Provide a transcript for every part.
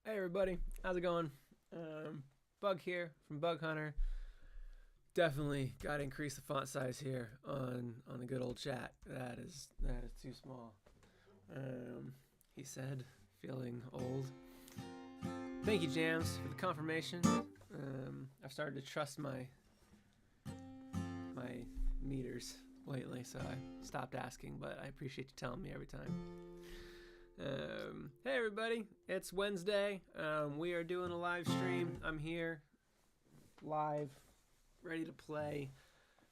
Hey everybody, how's it going? Bug here from Bug Hunter. Definitely got to increase the font size here on the good old chat. That is too small. He said, feeling old. Thank you, Jams, for the confirmation. I've started to trust my meters lately, so I stopped asking, but I appreciate you telling me every time. Hey everybody, it's Wednesday. We are doing a live stream. I'm here, live, ready to play,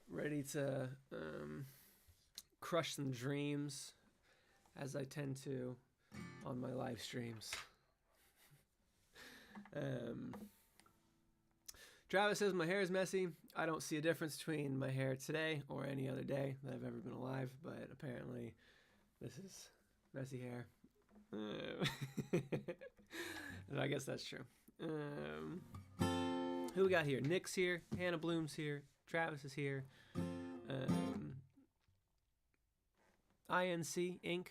ready to crush some dreams, as I tend to on my live streams. Travis says my hair is messy. I don't see a difference between my hair today or any other day that I've ever been alive, but apparently this is messy hair. I guess that's true. Who we got here? Nick's here. Hannah Bloom's here. Travis is here. INC Inc.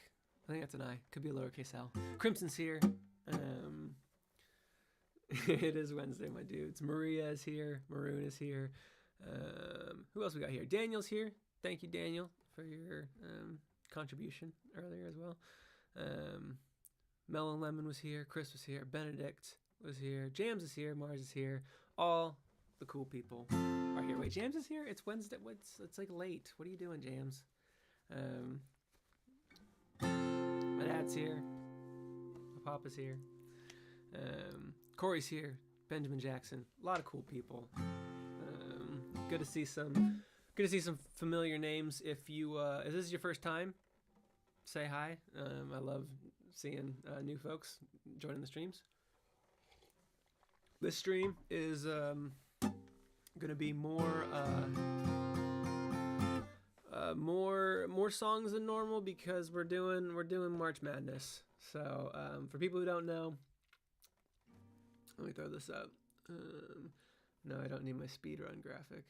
I think that's an I. Could be a lowercase L. Crimson's here. It is Wednesday, my dudes. Maria is here. Maroon is here. Who else we got here? Daniel's here. Thank you, Daniel, for your contribution earlier as well. Melon Lemon was here. Chris was here. Benedict was here. Jams is here. Mars is here. All the cool people are here. Wait, Jams is here? It's Wednesday. It's like late. What are you doing, Jams? My dad's here. My papa's here. Corey's here. Benjamin Jackson. A lot of cool people. Good to see some familiar names. If this is your first time, say hi. I love seeing new folks joining the streams. This stream is gonna be more songs than normal because we're doing March Madness. So for people who don't know, let me throw this up. No, I don't need my speedrun graphic.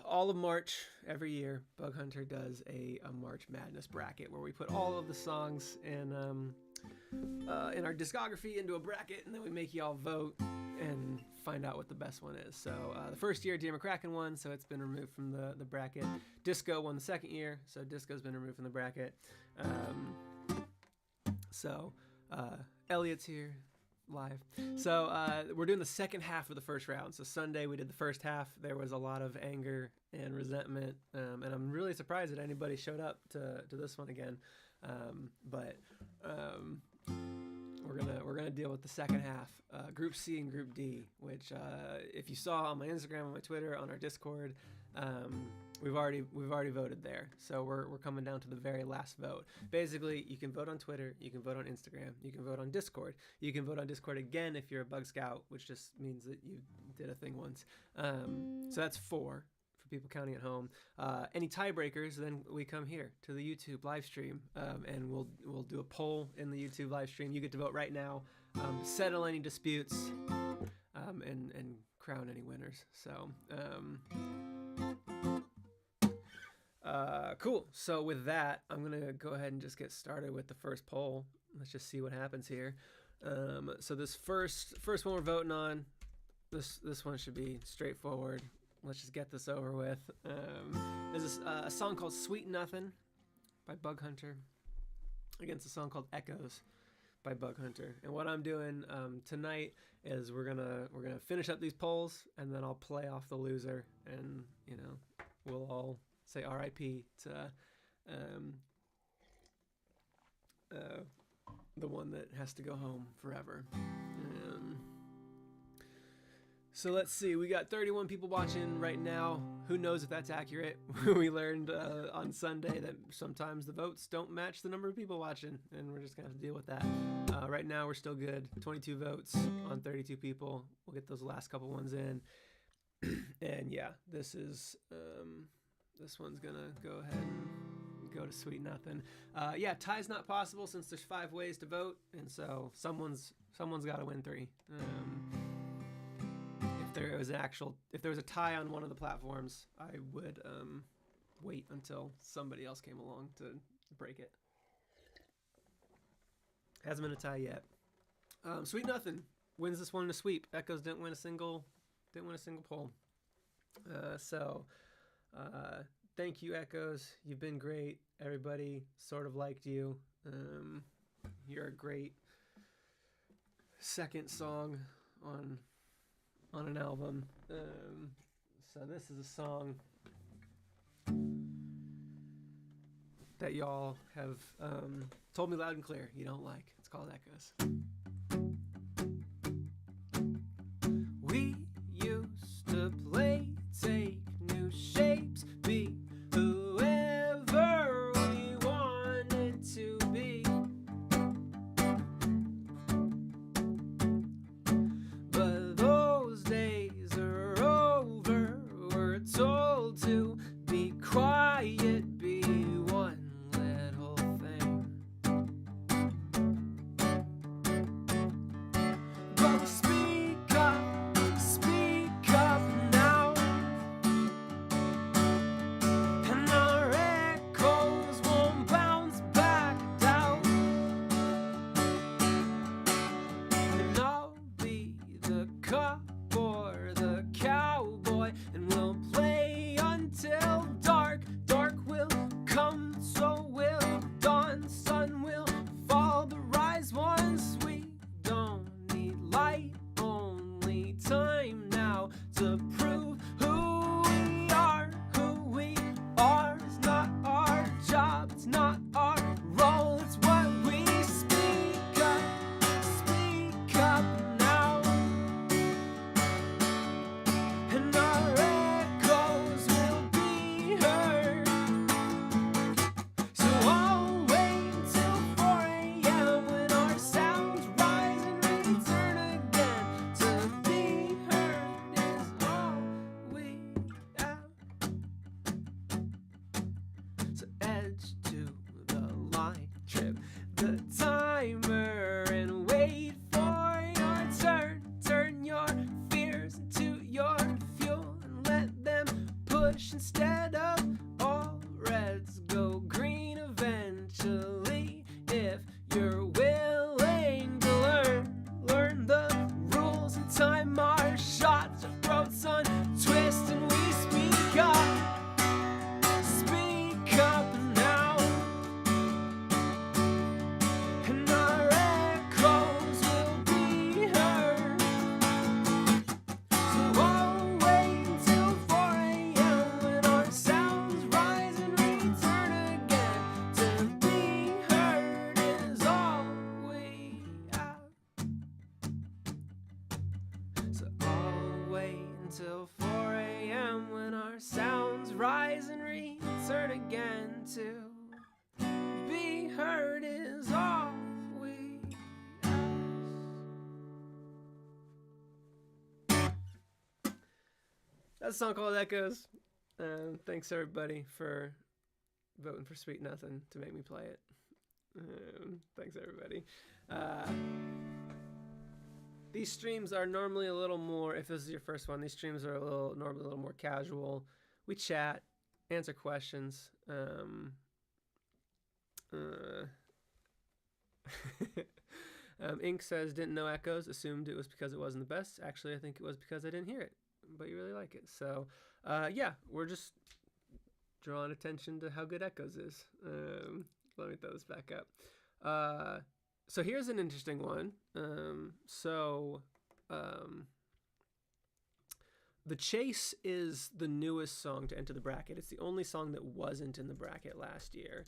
All of March, every year, Bug Hunter does a March Madness bracket where we put all of the songs in our discography into a bracket, and then we make y'all vote and find out what the best one is. So the first year, Dear McCracken won, so it's been removed from the bracket. Disco won the second year, so Disco's been removed from the bracket. Elliot's here. Live. So we're doing the second half of the first round. So Sunday we did the first half. There was a lot of anger and resentment, and I'm really surprised that anybody showed up to this one again. But we're gonna deal with the second half, Group C and Group D, which if you saw on my Instagram, on my Twitter, on our Discord, we've already voted there. So we're coming down to the very last vote. Basically, you can vote on Twitter, you can vote on Instagram, you can vote on Discord. You can vote on Discord again if you're a Bug Scout, which just means that you did a thing once. So that's 4 for people counting at home. Any tiebreakers, then we come here to the YouTube live stream, and we'll do a poll in the YouTube live stream. You get to vote right now, settle any disputes, and crown any winners. So cool. So with that, I'm gonna go ahead and just get started with the first poll. Let's just see what happens here. So this first one we're voting on, this one should be straightforward. Let's just get this over with. There's a song called Sweet Nothing by Bug Hunter against a song called Echoes by Bug Hunter. And what I'm doing tonight is we're gonna finish up these polls, and then I'll play off the loser, and we'll all say R.I.P. to the one that has to go home forever. So let's see. We got 31 people watching right now. Who knows if that's accurate? We learned on Sunday that sometimes the votes don't match the number of people watching, and we're just going to have to deal with that. Right now, we're still good. 22 votes on 32 people. We'll get those last couple ones in. And yeah, this one's gonna go ahead and go to Sweet Nothing. Yeah, tie's not possible since there's 5 ways to vote, and so someone's got to win 3. If there was a tie on one of the platforms, I would wait until somebody else came along to break it. Hasn't been a tie yet. Sweet Nothing wins this one in a sweep. Echoes didn't win a single poll. Thank you, Echoes. You've been great. Everybody sort of liked you. You're a great second song on an album. So this is a song that y'all have told me loud and clear you don't like. It's called Echoes. We used to play, take new shapes, be whoever we wanted to be. But those days are over. We're told to be quiet, be one little thing. But speak up now, and our echoes won't bounce back down. And I'll be the cop or the cowboy, and we'll play until dark. Dark will come, so will dawn. Sun will fall, but rise once. We don't need light, only time now to prove who we are. Who we are is not our job, it's not our role, it's what we speak up now. And our echoes will be heard. So I'll wait till 4 a.m. when our sounds rise and return again. To be heard is all we have. So edge to the line, trip the timer and wait for your turn. Turn your fears into your fuel and let them push instead of all reds go green eventually. If you're willing to learn the rules and time our shots, our throats untwist and we speak up now. And our echoes will be heard. So I'll wait until 4 a.m. when our sounds rise and return again. To be heard is all we have. So I'll wait until 4 a.m. when our sounds rise and return again. To be heard is all we ask. That's a song called Echoes. Thanks everybody for voting for Sweet Nothing to make me play it. Thanks everybody. These streams are normally a little more, if this is your first one, these streams are normally a little more casual. We chat, answer questions. Ink says, didn't know Echoes, assumed it was because it wasn't the best. Actually, I think it was because I didn't hear it, but you really like it. So, yeah, we're just drawing attention to how good Echoes is. Let me throw this back up. So here's an interesting one. The Chase is the newest song to enter the bracket. It's the only song that wasn't in the bracket last year.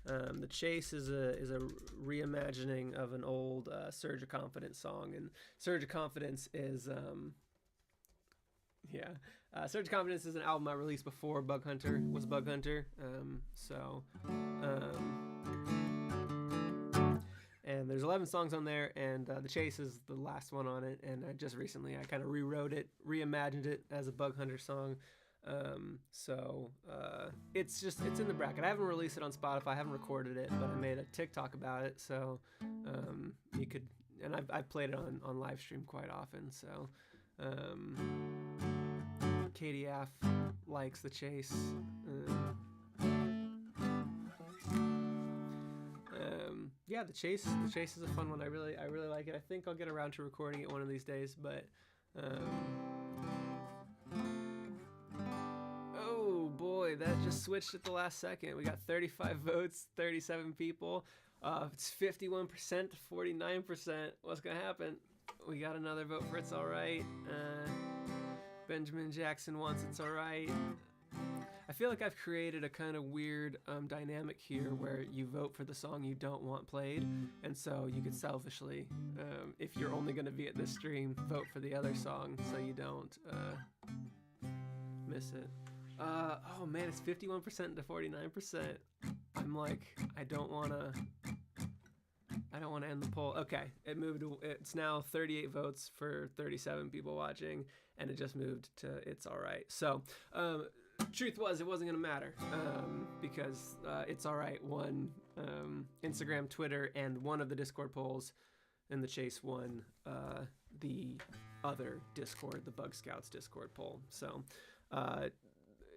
The Chase is a reimagining of an old Surge of Confidence song, and Surge of Confidence is Surge of Confidence is an album I released before Bug Hunter was Bug Hunter. And there's 11 songs on there, and The Chase is the last one on it. And I just recently I kind of rewrote it, reimagined it as a Bug Hunter song. It's in the bracket. I haven't released it on Spotify, I haven't recorded it, but I made a TikTok about it, so you could, and I've played it on live stream quite often. So Katie F likes The Chase. Yeah, the chase is a fun one. I really like it. I think I'll get around to recording it one of these days, but oh boy, that just switched at the last second. We got 35 votes, 37 people. It's 51% to 49%. What's gonna happen? We got another vote for It's Alright. Benjamin Jackson wants It's Alright. I feel like I've created a kind of weird dynamic here where you vote for the song you don't want played, and so you could selfishly, if you're only going to be at this stream, vote for the other song so you don't miss it. Oh man, it's 51% to 49%. I'm like, I don't want to end the poll. Okay, it moved. It's now 38 votes for 37 people watching, and it just moved to It's Alright. So, truth was, it wasn't gonna matter because It's Alright won Instagram, Twitter, and one of the Discord polls, and the chase won the other Discord, the Bug Scouts Discord poll. So,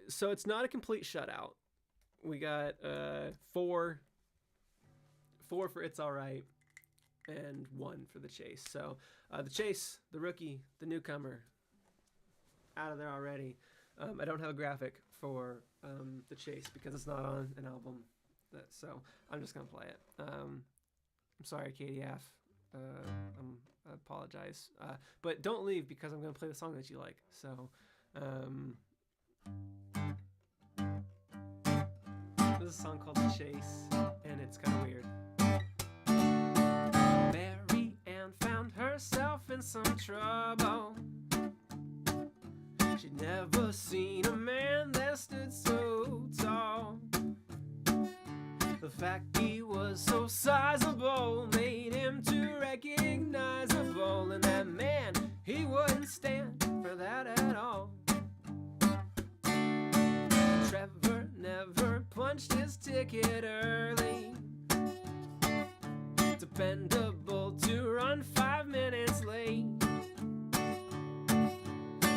so it's not a complete shutout. We got four for It's Alright and 1 for the chase. So the chase, the rookie, the newcomer, out of there already. I don't have a graphic for the chase because it's not on an album, so I'm just gonna play it. I'm sorry, Katie F. I apologize, but don't leave because I'm gonna play the song that you like. So this is a song called The Chase, and it's kind of weird. Mary Ann found herself in some trouble. She'd never seen a man that stood so tall. The fact he was so sizable made him too recognizable, and that man, he wouldn't stand for that at all. Trevor never punched his ticket early. Dependable to run 5 minutes late.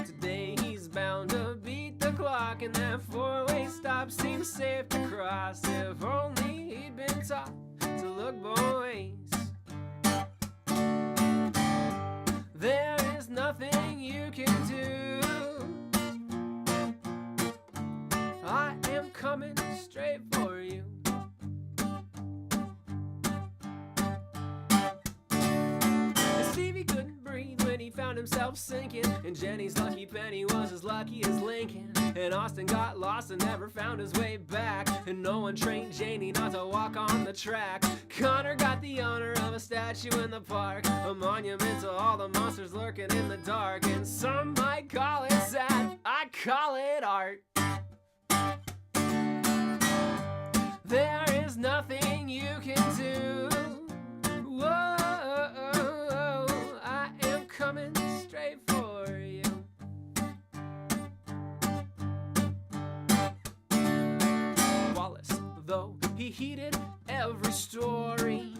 Today he's bound to beat the clock, and that 4-way stop seems safe to cross. If only he'd been taught to look both ways. There is nothing you can do. I am coming straight for you. Stevie couldn't breathe when he found himself sinking, and Jenny's lucky penny was as lucky as Lincoln. And Austin got lost and never found his way back, and no one trained Janie not to walk on the track. Connor got the honor of a statue in the park, a monument to all the monsters lurking in the dark. And some might call it sad, I call it art. There is nothing you can do. Whoa, I am coming straight for you. Wallace, though he heeded every story,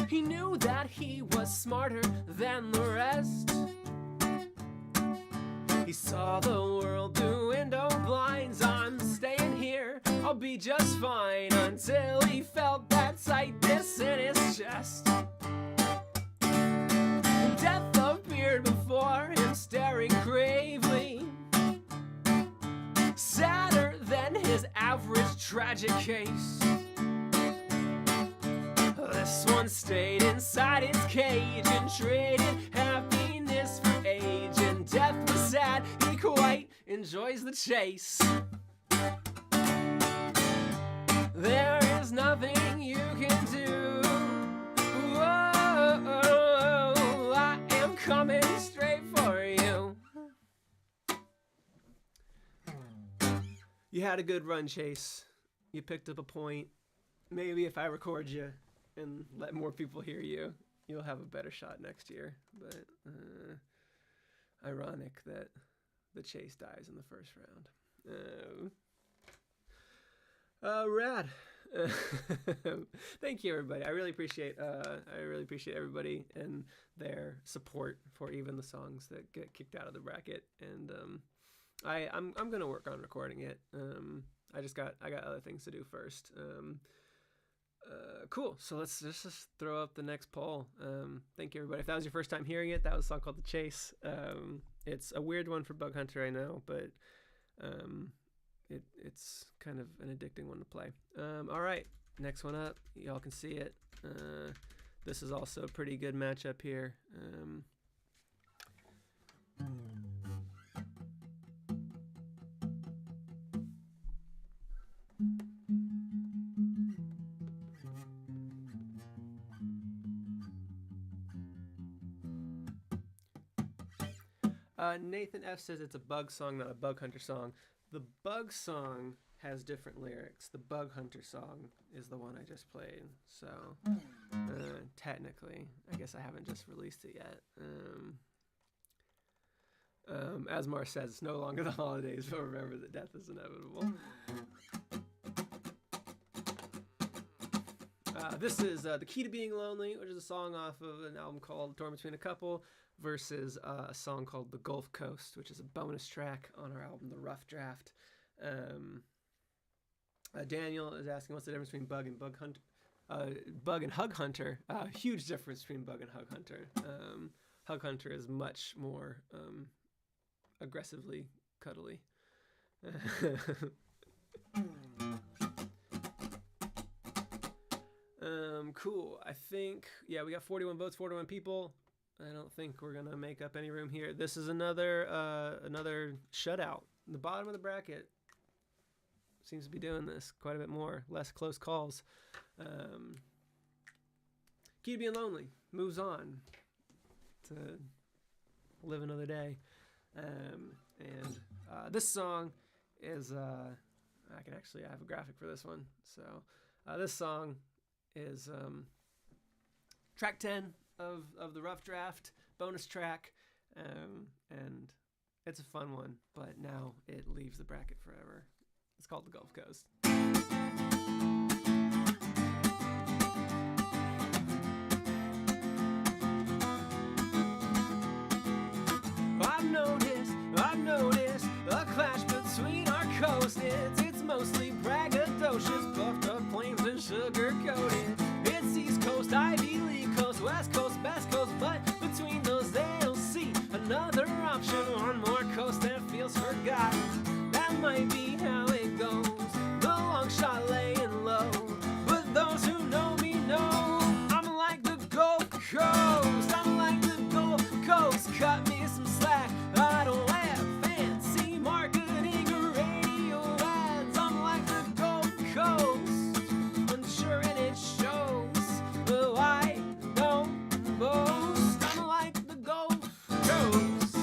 he knew that he was smarter than the rest. He saw the world through window blinds. I'm staying here, I'll be just fine, until he felt that tightness in his chest. Death appeared before him, staring gravely, sadder than his average tragic case. This one stayed inside its cage and traded happiness for age. And death was sad, he quite enjoys the chase. There is nothing you can do. Whoa, I am coming straight for you. You had a good run, Chase. You picked up a point. Maybe if I record you and let more people hear you, you'll have a better shot next year. But ironic that the chase dies in the first round. Rad. Thank you, everybody. I really appreciate everybody and their support for even the songs that get kicked out of the bracket. And I'm gonna work on recording it. I got other things to do first. Cool. So let's just throw up the next poll. Thank you, everybody. If that was your first time hearing it, that was a song called The Chase. It's a weird one for Bug Hunter, I know, but it's kind of an addicting one to play. All right, next one up. Y'all can see it. This is also a pretty good matchup here. Nathan F says it's a Bug song, not a Bug Hunter song. The Bug song has different lyrics. The Bug Hunter song is the one I just played. So technically, I guess I haven't just released it yet. As Mar says, it's no longer the holidays, but remember that death is inevitable. This is The Key to Being Lonely, which is a song off of an album called Torn Between a Couple, versus a song called The Gulf Coast, which is a bonus track on our album The Rough Draft. Daniel is asking, what's the difference between Bug and Bug and Hug Hunter? Huge difference between Bug and Hug Hunter. Hug Hunter is much more aggressively cuddly. Cool. I think, yeah, we got 41 votes, 41 people. I don't think we're gonna make up any room here. This is another shutout. The bottom of the bracket seems to be doing this quite a bit more, less close calls. Key to Being Lonely moves on to live another day. This song is I have a graphic for this one. So this song is track 10 of the Rough Draft, bonus track, and it's a fun one, but now it leaves the bracket forever. It's called The Gulf Coast. I've noticed a clash between our coasts. It's mostly braggadocious, puffed up claims and sugar-coated. It's East Coast, Ivy League coast, West Coast, best coast, but between those they'll see another option, one more coast that feels forgotten. That might be how it goes. The long shot laying low, but those who know me know I'm like the Gulf Coast. I'm like the Gulf Coast. Cut me some slack. I don't have fancy marketing or radio ads. I'm like the Gulf Coast. Unsure and it shows, though I don't boast. I'm like the Gulf Coast.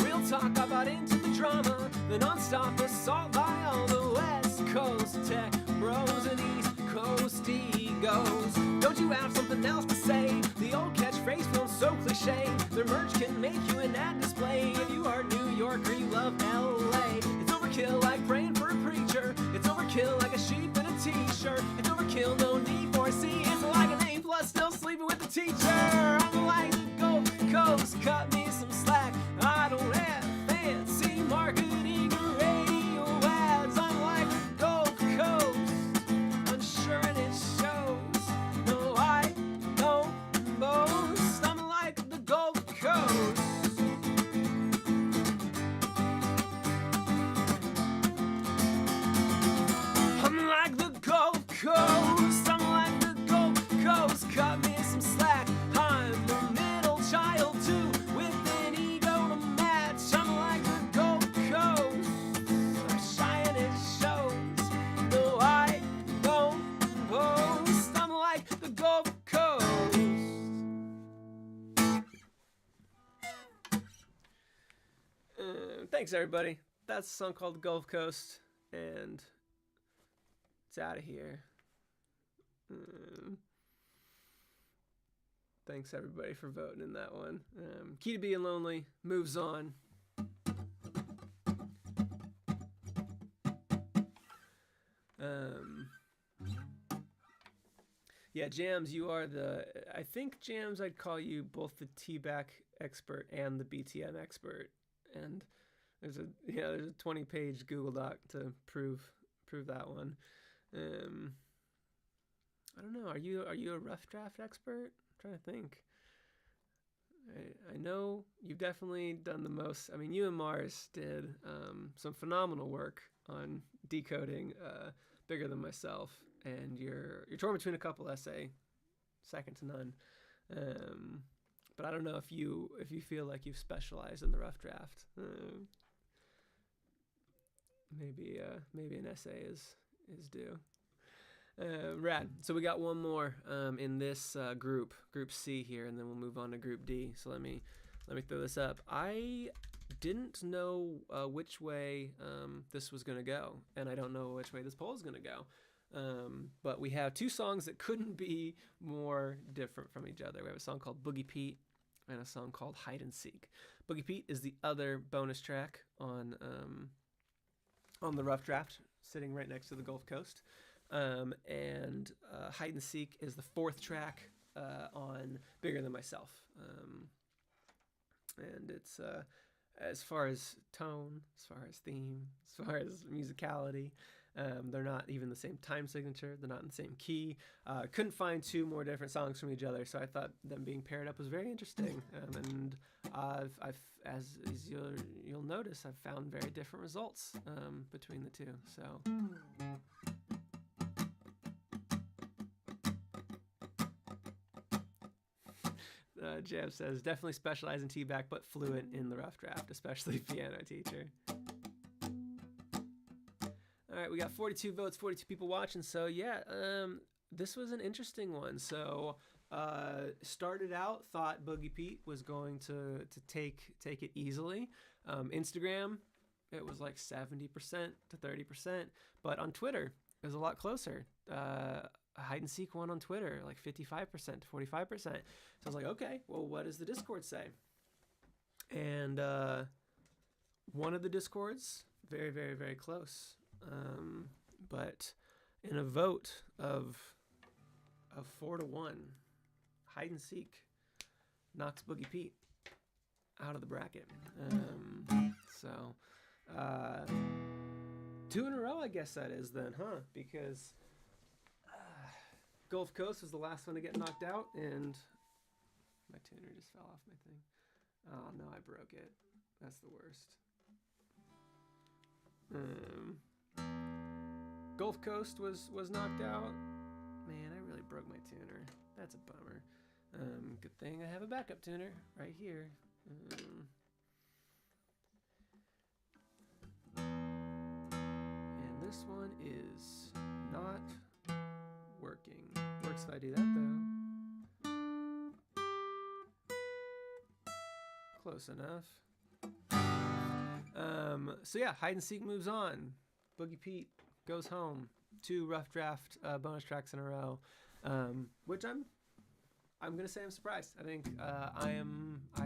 Real talk about into the drama, the non-stop assault by all the West Coast tech bros and East Coast egos. Don't you have something else to say? The old catchphrase feels so cliche. Their merch can make you an ad display. If you are New York or you love LA, it's overkill like praying for a preacher. It's overkill like a sheep in a t-shirt. It's overkill, no need for a C. It's like an A plus, still sleeping with the teacher. I'm like the Gulf Coast, cut me some slack. I don't have fancy marketing or radio ads. I'm like the Gulf Coast, unsure and it shows. No, I don't boast. I'm like the Gulf Coast. I'm like the Gulf Coast. I'm like the Gulf Coast. Cut me some slack. I'm a middle child too, with an ego to match. I'm like the Gulf Coast. I'm shy and it shows. No, I don't boast. I'm like the Gulf Coast. Thanks, everybody. That's a song called The Gulf Coast, and it's out of here. Thanks, everybody, for voting in that one. Key to Being Lonely moves on. Yeah, Jams, you are I think, Jams, I'd call you both the T-back expert and the BTM expert and there's a 20-page Google Doc to prove that one. I don't know. Are you a rough draft expert? I'm trying to think. I know you've definitely done the most. I mean, you and Mars did some phenomenal work on decoding Bigger Than Myself, and you're torn between a couple essay, second to none. But I don't know if you feel like you've specialized in the rough draft. Maybe an essay is due. Rad. So we got one more in this group C here, and then we'll move on to Group D. So let me throw this up. I didn't know which way this was gonna go, and I don't know which way this poll is gonna go. But we have two songs that couldn't be more different from each other. We have a song called Boogie Pete and a song called Hide and Seek. Boogie Pete is the other bonus track on the rough draft, sitting right next to the Gulf Coast. And Hide and Seek is the fourth track on Bigger Than Myself. And it's, as far as tone, as far as theme, as far as musicality, they're not even the same time signature. They're not in the same key. Couldn't find two more different songs from each other, so I thought them being paired up was very interesting. And as you'll notice, I've found very different results between the two. So. Jam says, definitely specialize in T-back, but fluent in the rough draft, especially piano teacher. All right, we got 42 votes, 42 people watching. So yeah, this was an interesting one. So started out, thought Boogie Pete was going to take it easily. Instagram, it was like 70% to 30%, but on Twitter, it was a lot closer. Hide and Seek won on Twitter, like 55% to 45%. So I was like, okay, well, what does the Discord say? And one of the Discords, very, very, very close. But in a vote of 4-1, Hide and Seek knocks Boogie Pete out of the bracket. So two in a row, I guess that is then, huh? Because Gulf Coast was the last one to get knocked out, and my tuner just fell off my thing. Oh no, I broke it. That's the worst. Gulf Coast was knocked out. Man, I really broke my tuner. That's a bummer. Good thing I have a backup tuner right here. And this one is not working. Works if I do that though. Close enough. So yeah, Hide and Seek moves on. Boogie Pete goes home. 2 rough draft bonus tracks in a row, which I'm gonna say I'm surprised. I think I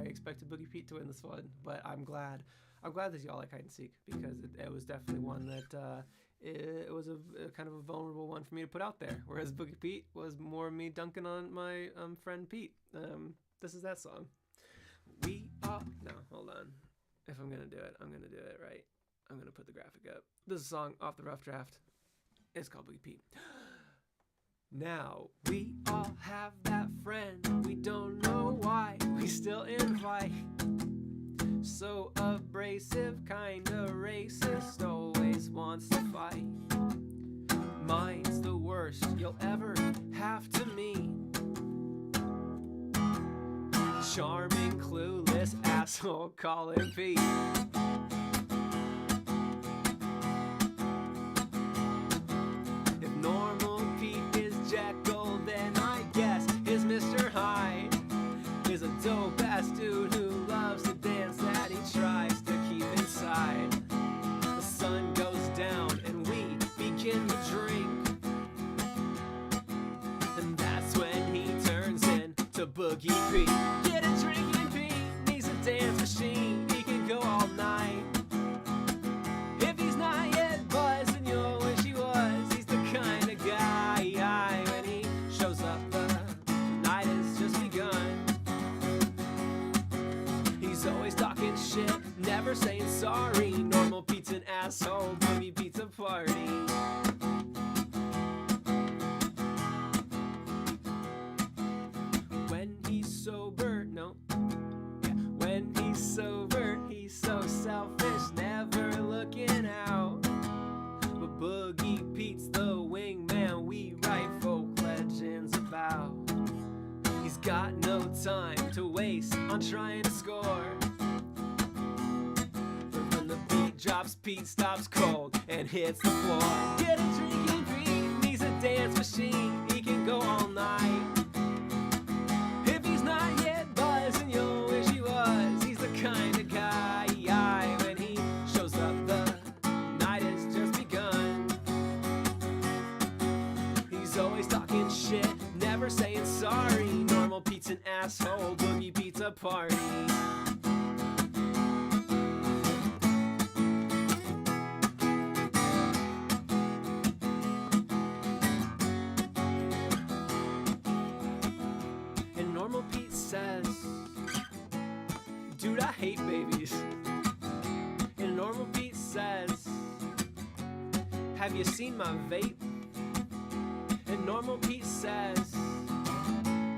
expected Boogie Pete to win this one, but I'm glad that y'all like Hide and Seek, because it was definitely one that it was a kind of a vulnerable one for me to put out there, whereas Boogie Pete was more me dunking on my friend Pete. This is that song. Hold on. If I'm gonna do it, I'm gonna do it right. I'm gonna put the graphic up. This is a song off the rough draft. It's called Boogie Pete. Now we all have that friend, we don't know why, we still invite. So abrasive, kinda racist, always wants to fight. Mine's the worst you'll ever have to meet. Charming, clueless asshole, call him Pete. If normal Pete is Jekyll, then I guess his Mr. Hyde is a dope ass dude who loves to dance that he tries to keep inside. The sun goes down and we begin to drink, and that's when he turns into Boogie Pete. Get a drinking Pete, he's a dance machine, he can go all night. If he's not yet buzzed, then you'll wish he was. He's the kind of guy, when he shows up, the night has just begun. He's always talking shit shit, never saying sorry. Normal Pete's an asshole, Boogie Pizza Party. When he's sober, no. Yeah. When he's sober, he's so selfish, never looking out. But Boogie Pete's the wingman we write folk legends about. He's got no time to waste on trying to score. But when the beat drops, Pete stops cold and hits the floor. Get a drinking Pete, he's a dance machine, he can go all night. If he's not yet buzzing, you'll wish he was. He's the kind of guy, when he shows up, the night has just begun. He's always talking shit, never saying sorry. Normal Pete's an asshole, Boogie Pizza Party. And Normal Pete says, dude, I hate babies. And Normal Pete says, have you seen my vape? And Normal Pete says,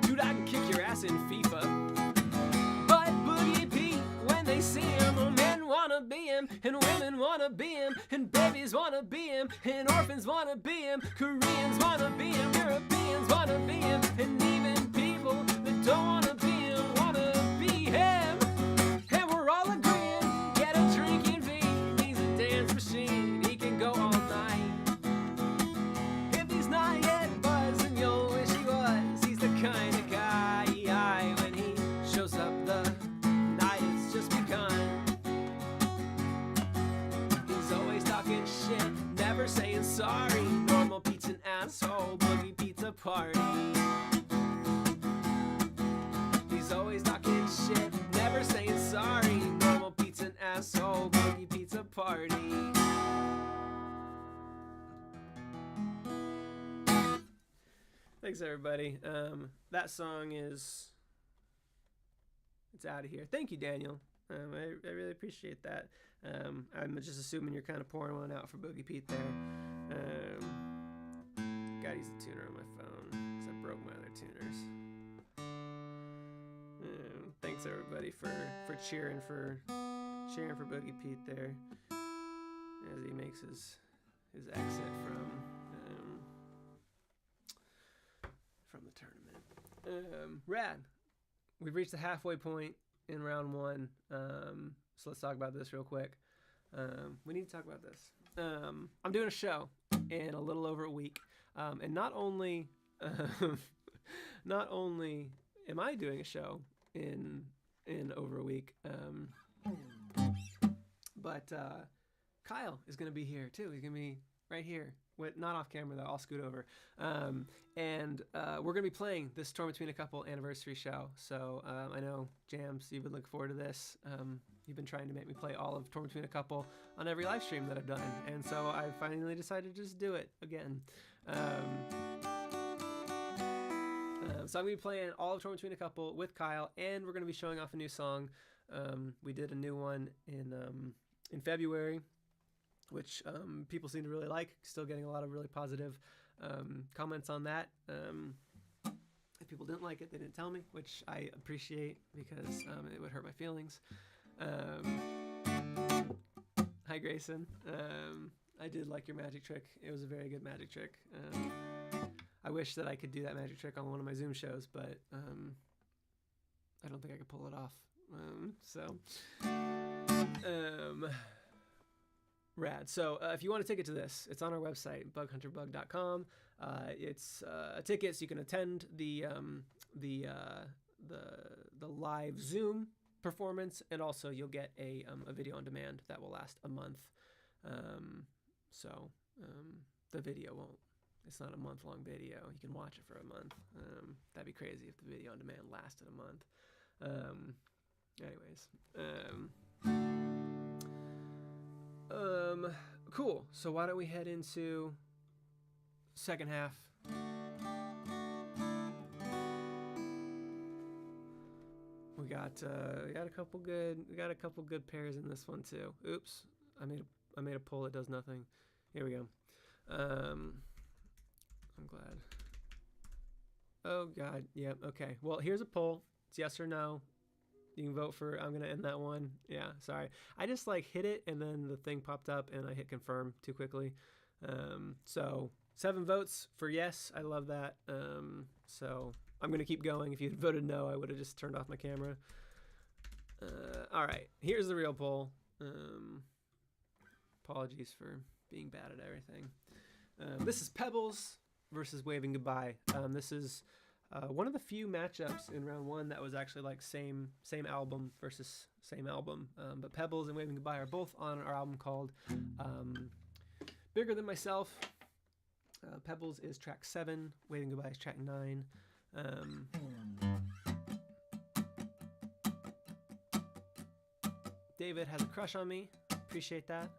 dude, I can kick your ass in FIFA. But Boogie Pete, when they see him, men wanna be him, and women wanna be him, and babies wanna be him, and orphans wanna be him, Koreans wanna be him, Europeans wanna be him, and even people that don't wanna be him wanna be him. And we're all agreeing, get a drinking Pete, he's a dance machine, he can go all night. If he's not yet buzzing, you'll wish he was. He's the kind of guy, when he shows up, the night has just begun. He's always talking shit, never saying sorry. Normal Pete's an asshole, Boogie Pizza Party. He's always talking shit, never saying sorry. Normal Pete's an asshole, Boogie Pizza Party. Thanks, everybody. That song is... it's out of here. Thank you, Daniel. I really appreciate that. I'm just assuming you're kind of pouring one out for Boogie Pete there. Gotta use the tuner on my phone because I broke my other tuners. Thanks, everybody, for cheering for Boogie Pete there as he makes his exit from the tournament. Rad. We've reached the halfway point in round one. So let's talk about this real quick. We need to talk about this. I'm doing a show in a little over a week. And not only am I doing a show in over a week, but Kyle is going to be here too. He's going to be right here. Not off camera though, I'll scoot over. And we're going to be playing this Torn Between a Couple anniversary show. So I know, Jams, you've been looking forward to this. You've been trying to make me play all of Torn Between a Couple on every live stream that I've done. And so I finally decided to just do it again. So I'm going to be playing all of Torn Between a Couple with Kyle, and we're going to be showing off a new song. We did a new one in February, which people seem to really like. Still getting a lot of really positive comments on that. If people didn't like it, they didn't tell me, which I appreciate because it would hurt my feelings. Hi, Grayson. I did like your magic trick. It was a very good magic trick. I wish that I could do that magic trick on one of my Zoom shows, but I don't think I could pull it off. Rad. So if you want to take it to this, it's on our website, bughunterbug.com. It's a ticket so you can attend the live Zoom performance, and also you'll get a video on demand that will last a month. So the video won't. It's not a month-long video. You can watch it for a month. That'd be crazy if the video on demand lasted a month. Cool. So why don't we head into second half We got a couple good pairs in this one too. Oops, I made a poll that does nothing. Here we go. I'm glad. Oh God, yep. Yeah, okay. Well, here's a poll. It's yes or no. You can vote for. I'm gonna end that one. Yeah, sorry. I just like hit it and then the thing popped up and I hit confirm too quickly. So 7 votes for yes. I love that. So I'm gonna keep going. If you had voted no, I would have just turned off my camera. All right. Here's the real poll. Apologies for being bad at everything. This is Pebbles versus Waving Goodbye. This is one of the few matchups in round 1 that was actually like same album versus same album. But Pebbles and Waving Goodbye are both on our album called Bigger Than Myself. Pebbles is track 7. Waving Goodbye is track 9. David has a crush on me. Appreciate that.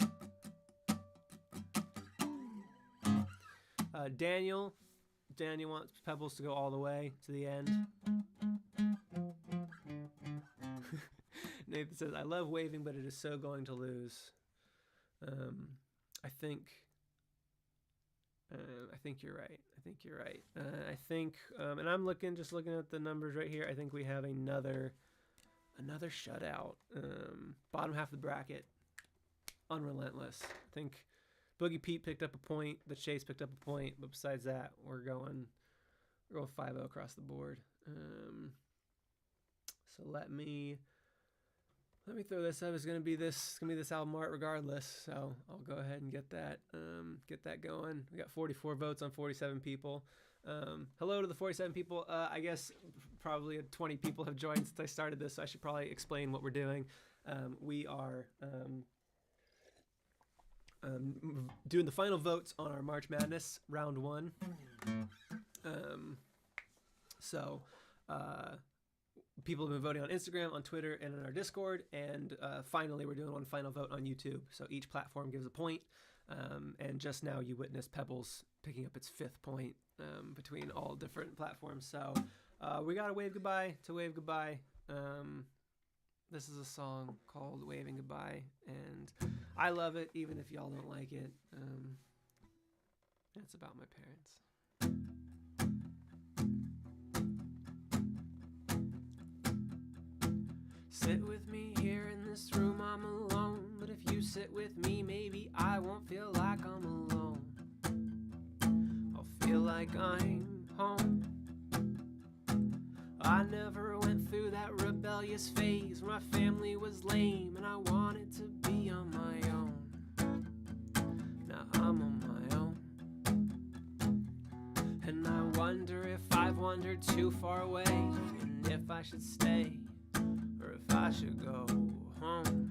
Daniel wants Pebbles to go all the way to the end. Nathan says, I love Waving, but it is so going to lose. I think you're right. I think, and I'm just looking at the numbers right here. I think we have another shutout. Bottom half of the bracket, unrelentless. I think Boogie Pete picked up a point. The Chase picked up a point. But besides that, we're going 5-0 across the board. So let me throw this up. It's gonna be this album art regardless. So I'll go ahead and get that going. We got 44 votes on 47 people. Hello to the 47 people. I guess probably 20 people have joined since I started this. So I should probably explain what we're doing. We are doing the final votes on our March Madness round 1. So people have been voting on Instagram, on Twitter, and in our Discord. And finally, we're doing one final vote on YouTube. So each platform gives a point. And just now you witnessed Pebbles picking up its 5th point between all different platforms. So we got to Wave Goodbye to Wave Goodbye. This is a song called Waving Goodbye, and I love it, even if y'all don't like it. It's about my parents. Sit with me here in this room, I'm alone. But if you sit with me, maybe I won't feel like I'm alone. I'll feel like I'm home. I never went through that rebellious phase where my family was lame and I wanted to be on my own. Now I'm on my own. And I wonder if I've wandered too far away, and if I should stay or if I should go home.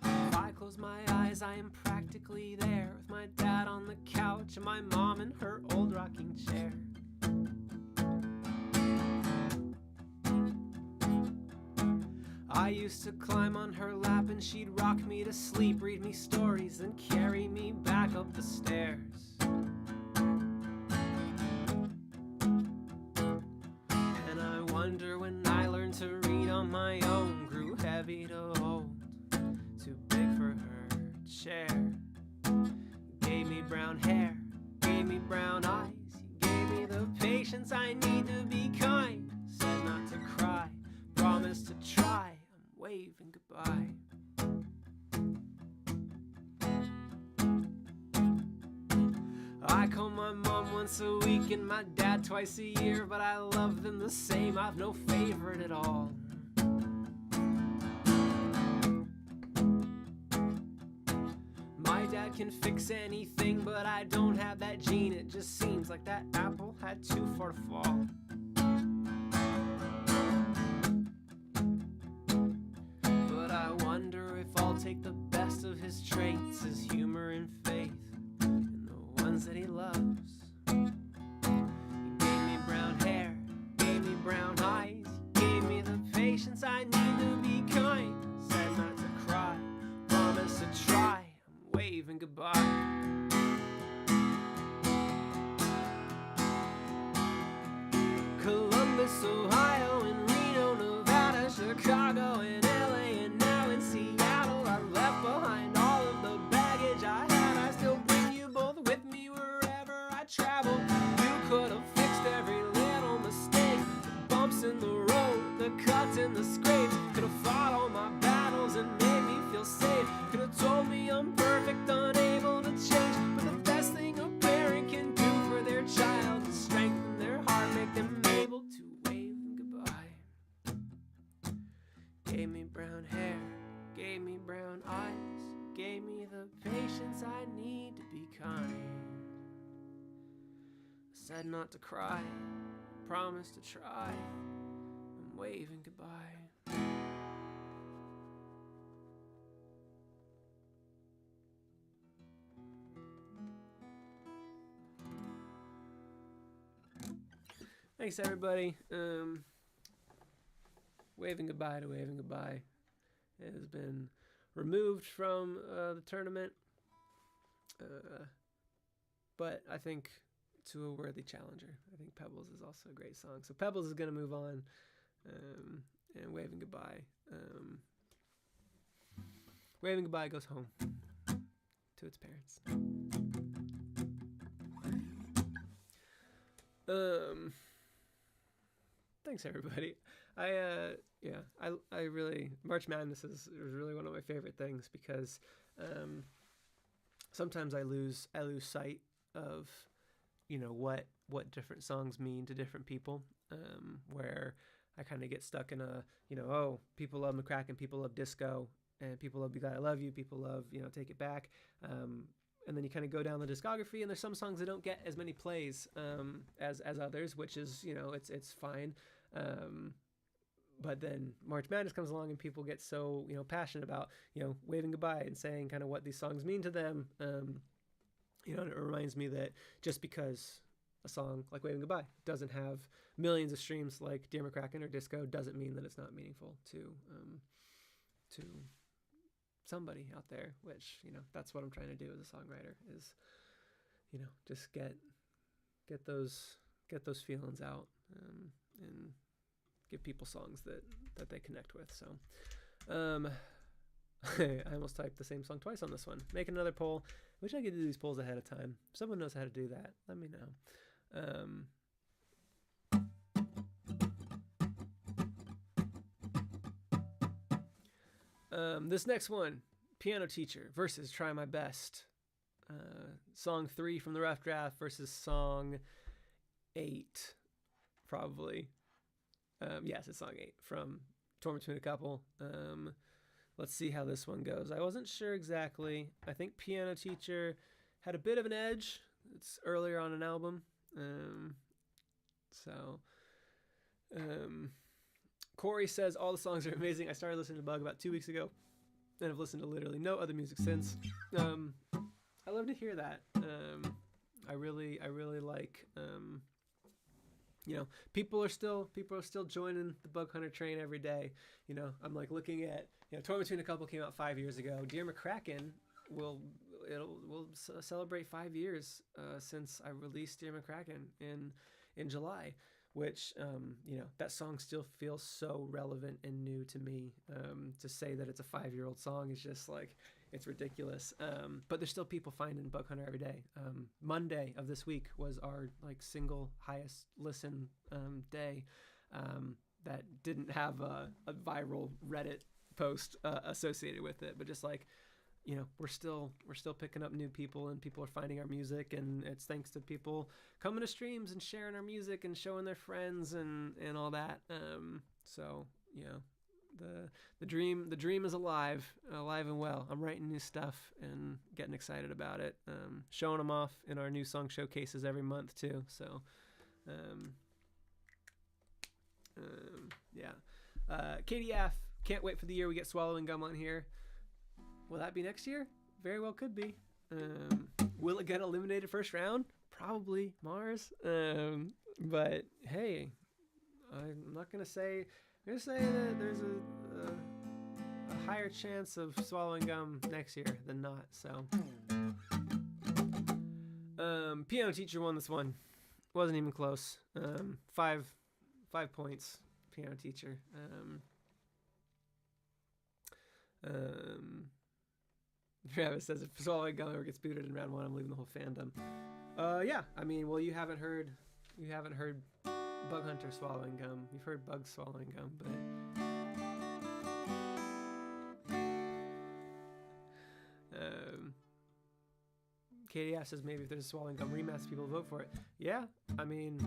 If I close my eyes, I am practically there, with my dad on the couch and my mom in her old rocking chair. I used to climb on her lap and she'd rock me to sleep, read me stories and carry me back up the stairs. And I wonder when I learned to read on my own, grew heavy to hold, too big for her chair. Gave me brown hair, gave me brown eyes, you gave me the patience I need to be kind. Said not to cry, promised to try. I'm waving goodbye. I call my mom once a week and my dad twice a year, but I love them the same, I've no favorite at all. My dad can fix anything, but I don't have that gene. It just seems like that apple had too far to fall. But I wonder if I'll take the best of his traits, his humor and faith, and the ones that he loves. He gave me brown hair, gave me brown eyes, he gave me the patience I need to be kind. Said not to cry, promised to try. Waving goodbye. Columbus, Ohio, and Reno, Nevada, Chicago, and LA, and now in Seattle. I left behind all of the baggage I had. I still bring you both with me wherever I travel. You could have fixed every little mistake, the bumps in the road, the cuts and the scrapes. Could have fought all my battles and made me feel safe. Could have told me I'm perfect, unable to change. But the best thing a parent can do for their child is strengthen their heart, make them able to wave goodbye. Gave me brown hair, gave me brown eyes, gave me the patience I need to be kind. Said not to cry, promised to try. I'm waving goodbye. Thanks, everybody. Waving goodbye to Waving Goodbye has been removed from the tournament, but I think to a worthy challenger. I think Pebbles is also a great song. So Pebbles is going to move on, and Waving Goodbye. Waving Goodbye goes home to its parents. Thanks, everybody. I really, March Madness is really one of my favorite things because sometimes I lose sight of, you know, what different songs mean to different people, where I kind of get stuck in a, you know, oh, people love McCracken, people love disco, and people love Be Glad I Love You, people love, you know, Take It Back, and then you kind of go down the discography, and there's some songs that don't get as many plays as others, which is, you know, it's fine. But then March Madness comes along, and people get so, you know, passionate about, you know, waving goodbye and saying kind of what these songs mean to them. You know, and it reminds me that just because a song like Waving Goodbye doesn't have millions of streams like Dear McCracken or Disco doesn't mean that it's not meaningful to somebody out there, which, you know, that's what I'm trying to do as a songwriter is, you know, just get those feelings out, and give people songs that they connect with. So I almost typed the same song twice on this one. Make another poll. Wish I could do these polls ahead of time. If someone knows how to do that, let me know. This next one, Piano Teacher versus Try My Best. Song 3 from the rough draft versus song 8, probably. Yes, it's song 8 from Torn Between a Couple. Let's see how this one goes. I wasn't sure exactly. I think Piano Teacher had a bit of an edge. It's earlier on an album. Corey says all the songs are amazing. I started listening to Bug about 2 weeks ago, and I've listened to literally no other music since. I love to hear that. I really like. You know, people are still joining the Bug Hunter train every day. You know, I'm like looking at, you know, Torn Between a Couple came out 5 years ago. Dear McCracken will celebrate 5 years since I released Dear McCracken in July, which you know, that song still feels so relevant and new to me. To say that it's a 5-year-old song is just like, it's ridiculous. But there's still people finding Bug Hunter every day. Monday of this week was our like single highest listen day that didn't have a viral Reddit post associated with it, but just like, you know, we're still picking up new people, and people are finding our music, and it's thanks to people coming to streams and sharing our music and showing their friends and all that. So, you know, the dream is alive and well. I'm writing new stuff and getting excited about it. Showing them off in our new song showcases every month too. So, yeah. Katie F, can't wait for the year we get Swallowing Gum on here. Will that be next year? Very well could be. Will it get eliminated first round? Probably, Mars. But hey, I'm not gonna say. I'm gonna say that there's a higher chance of Swallowing Gum next year than not. So, Piano Teacher won this one. Wasn't even close. 5 points, piano teacher. Travis says, if Swallowing Gum ever gets booted in round 1, I'm leaving the whole fandom. Yeah, I mean, well, you haven't heard Bug Hunter Swallowing Gum. You've heard Bug Swallowing Gum, but Katie F says maybe if there's a Swallowing Gum rematch, people vote for it. Yeah, I mean,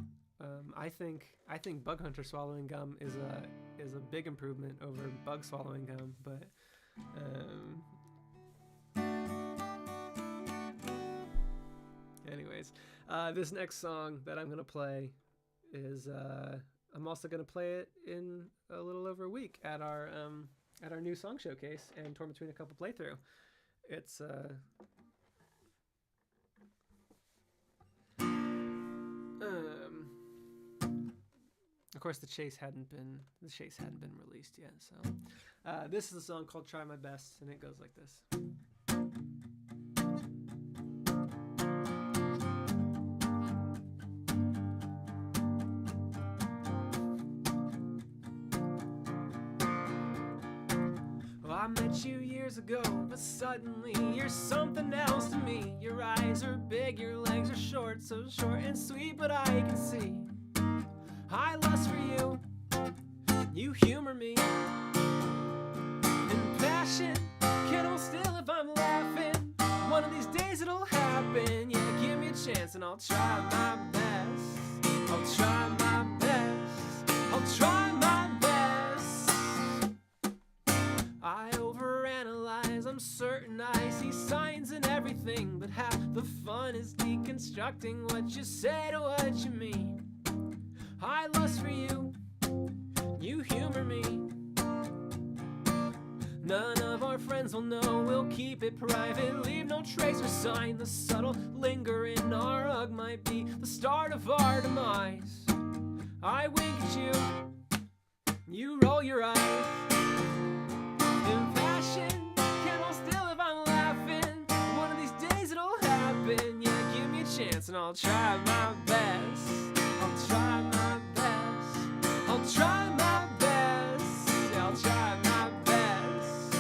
I think Bug Hunter Swallowing Gum is a big improvement over Bug Swallowing Gum, but anyways, this next song that I'm gonna play is I'm also gonna play it in a little over a week at our new song showcase and torn between a couple playthrough. It's of course the chase hadn't been released yet, so this is a song called Try My Best, and it goes like this. I met you years ago, but suddenly you're something else to me. Your eyes are big, your legs are short, so short and sweet, but I can see I lust for you. You humor me, and passion can't hold still if I'm laughing. One of these days it'll happen. Yeah, give me a chance and I'll try my best. I'll try my best. I'll try my best. I overanalyze, I'm certain I see signs in everything, but half the fun is deconstructing what you say to what you mean. I lust for you, you humor me. None of our friends will know, we'll keep it private, leave no trace or sign. The subtle linger in our hug might be the start of our demise. I wink at you, you roll your eyes. In passion, can't hold still if I'm laughing. One of these days it'll happen. Yeah, give me a chance and I'll try my best. I'll try my best. I'll try my best. Yeah, I'll try my best.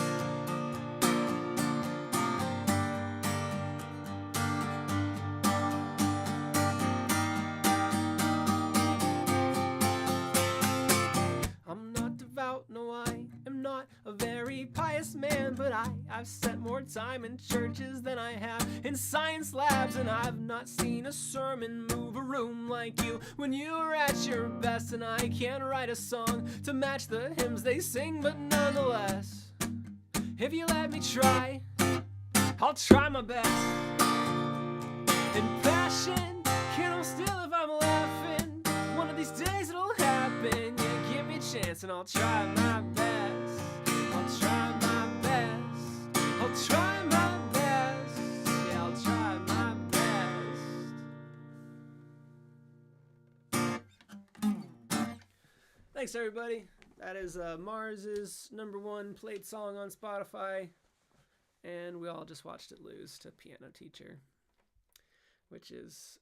I'm not devout, no, I am not a very pious man, but I've spent more time in churches than I have in science labs, and I've not seen a sermon move a room like you when you're at your best. And I can't write a song to match the hymns they sing, but nonetheless, if you let me try, I'll try my best. In passion, can't hold still if I'm laughing. One of these days it'll happen. Yeah, give me a chance and I'll try my best. I'll try my best. I'll try my best. Yeah, I'll try my best. Thanks, everybody. That is Mars's #1 played song on Spotify, and we all just watched it lose to Piano Teacher, which is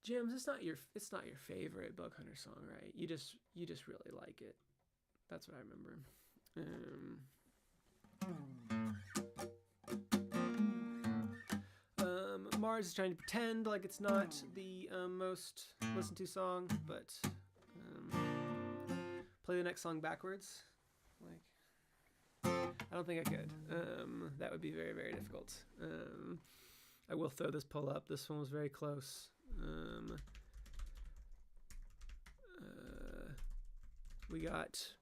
Jim's. It's not your favorite Bug Hunter song, right? You just really like it. That's what I remember. Mars is trying to pretend like it's not the most listened to song, but play the next song backwards. Like, I don't think I could. That would be very, very difficult. I will throw this poll up. This one was very close. We got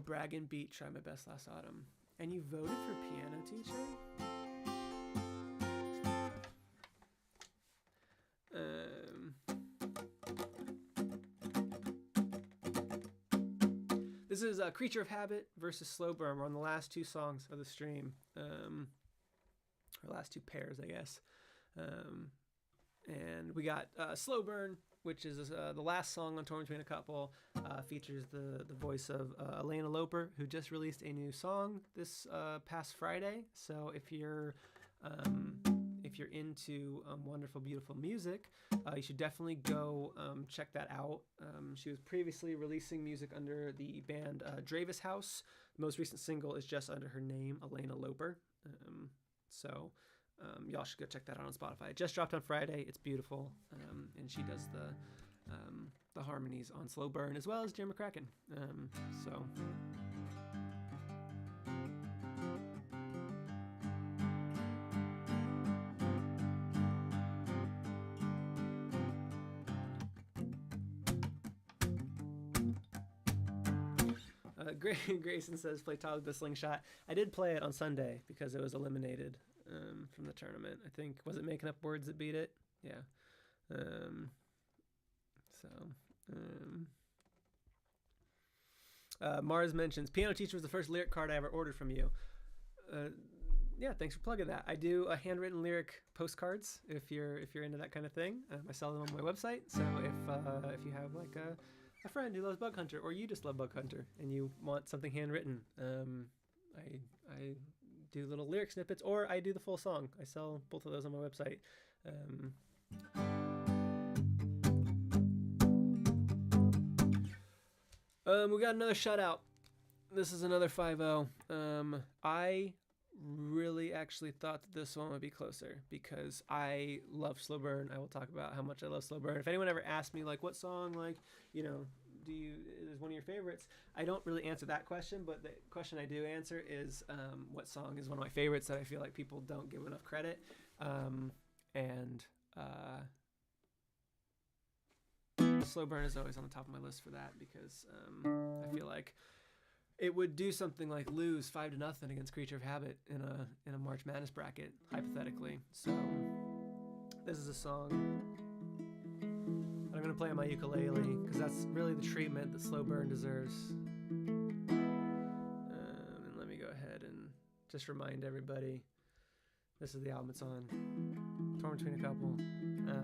Brag and Beat, Try My Best Last Autumn. And you voted for Piano Teacher? This is Creature of Habit versus Slow Burn. We're on the last two songs of the stream. Or last two pairs, I guess. And we got Slow Burn, which is the last song on Torn Between a Couple, features the voice of Elena Loper, who just released a new song this past Friday. So if you're if you're into wonderful, beautiful music, you should definitely go check that out. She was previously releasing music under the band Dravis House. The most recent single is just under her name, Elena Loper. So y'all should go check that out on Spotify. It just dropped on Friday. It's beautiful, and she does the harmonies on Slow Burn as well as Jim McCracken. So. Grayson says, play Tyler the Slingshot. I did play it on Sunday because it was eliminated from the tournament. I think, was it Making Up Words that beat it? Yeah. Mars mentions, piano teacher was the first lyric card I ever ordered from you. Yeah, thanks for plugging that. I do handwritten lyric postcards if you're into that kind of thing. I sell them on my website. So if you have like a friend who loves Bug Hunter, or you just love Bug Hunter and you want something handwritten, I do little lyric snippets, or I do the full song. I sell both of those on my website. We got another shutout. This is another 5-0. I really actually thought that this one would be closer because I love Slow Burn. I will talk about how much I love Slow Burn. If anyone ever asked me, like, what song, like, is one of your favorites, I don't really answer that question, but the question I do answer is what song is one of my favorites that I feel like people don't give enough credit. Slow Burn is always on the top of my list for that because I feel like it would do something like lose 5-0 against Creature of Habit in a March Madness bracket, hypothetically. So this is a song I'm going to play on my ukulele because that's really the treatment that Slow Burn deserves. And let me go ahead and just remind everybody, this is the album it's on. Torn Between a Couple.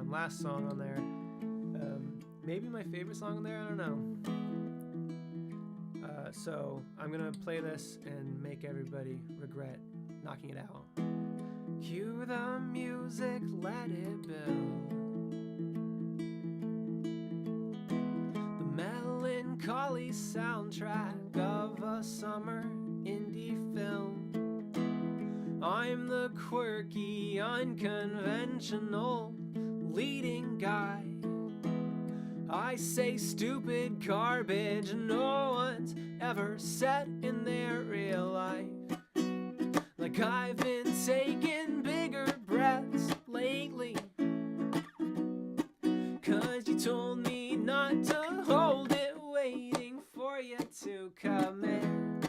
Last song on there. Maybe my favorite song on there, I don't know. So I'm gonna play this and make everybody regret knocking it out. Cue the music, let it build. The melancholy soundtrack of a summer indie film. I'm the quirky, unconventional leading guy. I say stupid garbage no one's ever said in their real life. Like I've been taking bigger breaths lately, 'cause you told me not to hold it, waiting for you to come in.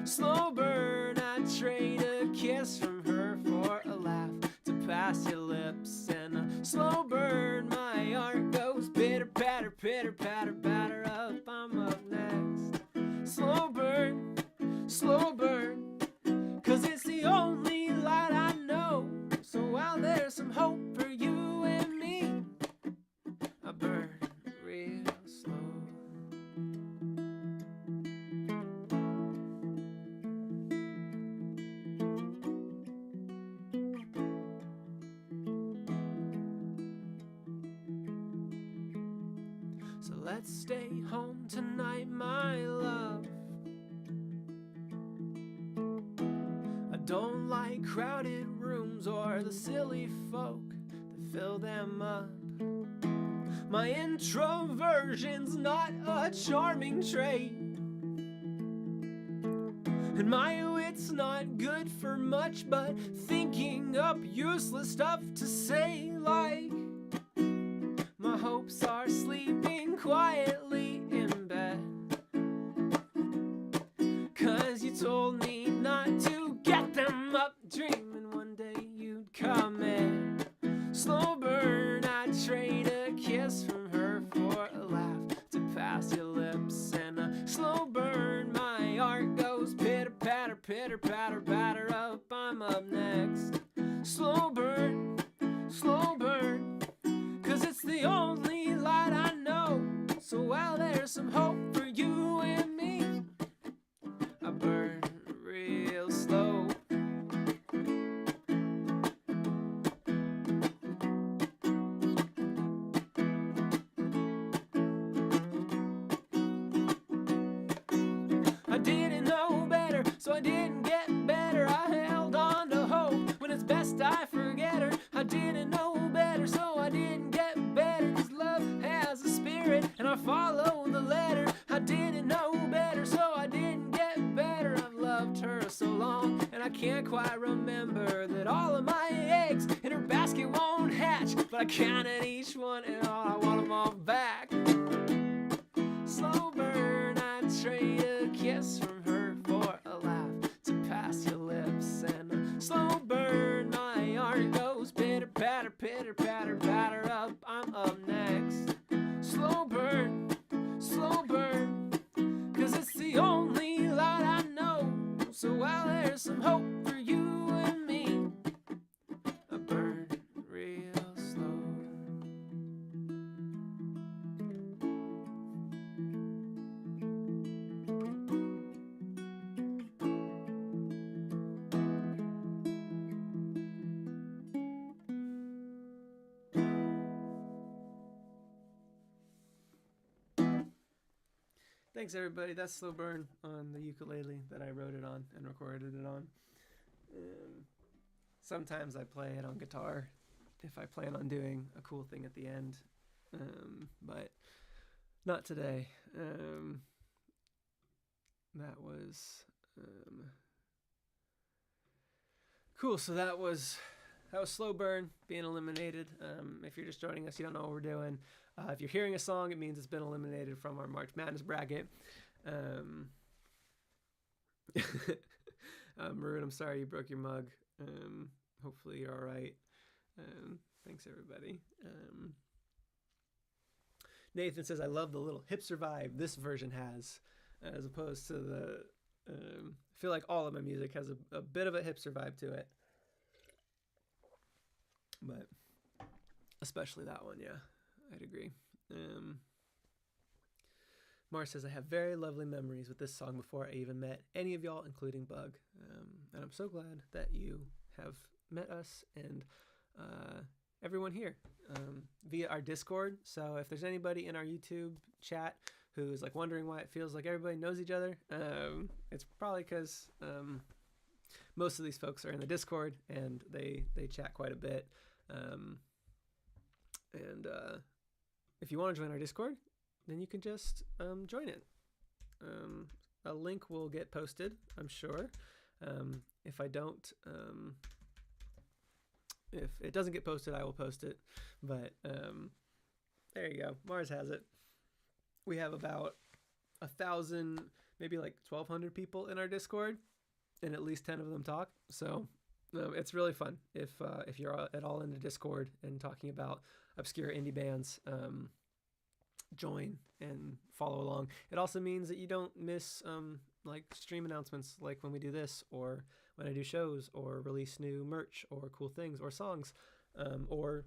Slow burn, I trade a kiss from her for a laugh to pass your lips. And a slow burn, my heart goes pitter patter, pitter patter, batter up, I'm up next. Slow burn, 'cause it's the only light I know. So while there's some hope for you and me, I burn real slow. So let's stay home tonight, my love. I don't like crowded rooms or the silly folk that fill them up. My introversion's not a charming trait, and my wit's not good for much but thinking up useless stuff to say, like my hopes are sleeping quietly in bed, 'cause you told me not to get them up, dreaming one day you'd come in. Slow burn, I trade a kiss from her for a laugh to pass your lips. And a slow burn, my heart goes pitter patter, batter up, I'm up next. Slow burn, 'cause it's the only light I know. So while there's some hope for you and me, I burn real slow. didn't know better, so I didn't get better. I held on to hope when it's best I forget her. I didn't know better, so I didn't get better. Cause love has a spirit, and I follow the letter. I didn't know better, so I didn't get better. I've loved her so long, and I can't quite remember that all of my eggs in her basket won't hatch. But I counted each one, and I want them all back. Slow burn, I'd trade a kiss from her for a laugh to pass your lips. And slow burn, my heart goes pitter patter, pitter patter, batter up. I'm up next. Slow burn, cause it's the only light I know. So while there's some hope for you and me, I burn real slow. Thanks everybody. That's Slow Burn on the ukulele that I wrote it on and recorded it on. Sometimes I play it on guitar if I plan on doing a cool thing at the end, but not today. That was cool. So that was Slow Burn being eliminated. If you're just joining us, you don't know what we're doing. If you're hearing a song, it means it's been eliminated from our March Madness bracket. Maroon, I'm sorry you broke your mug. Hopefully you're all right. Thanks, everybody. Nathan says, I love the little hipster vibe this version has, as opposed to the... I feel like all of my music has a bit of a hipster vibe to it. But especially that one, yeah. I'd agree. Mars says, I have very lovely memories with this song before I even met any of y'all, including Bug. And I'm so glad that you have met us and everyone here via our Discord. So if there's anybody in our YouTube chat who's like wondering why it feels like everybody knows each other, it's probably because most of these folks are in the Discord and they chat quite a bit. And if you want to join our Discord, then you can just join it. A link will get posted, I'm sure. If it doesn't get posted, I will post it. But there you go. Mars has it. We have about 1,000, maybe like 1,200 people in our Discord, and at least 10 of them talk. So it's really fun if you're at all into Discord and talking about obscure indie bands. Join and follow along. It also means that you don't miss like stream announcements, like when we do this, or when I do shows, or release new merch, or cool things, or songs, or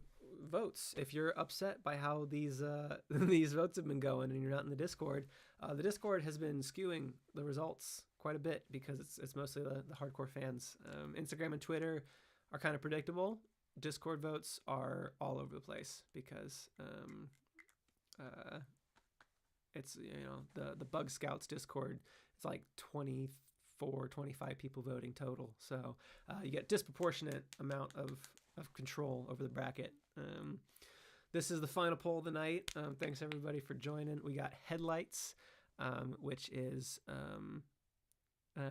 votes. If you're upset by how these these votes have been going and you're not in the Discord has been skewing the results quite a bit because it's mostly the hardcore fans. Instagram and Twitter are kind of predictable. Discord votes are all over the place because it's, the Bug Scouts Discord, it's like 24, 25 people voting total. So you get disproportionate amount of control over the bracket. This is the final poll of the night. Thanks everybody for joining. We got Headlights, which is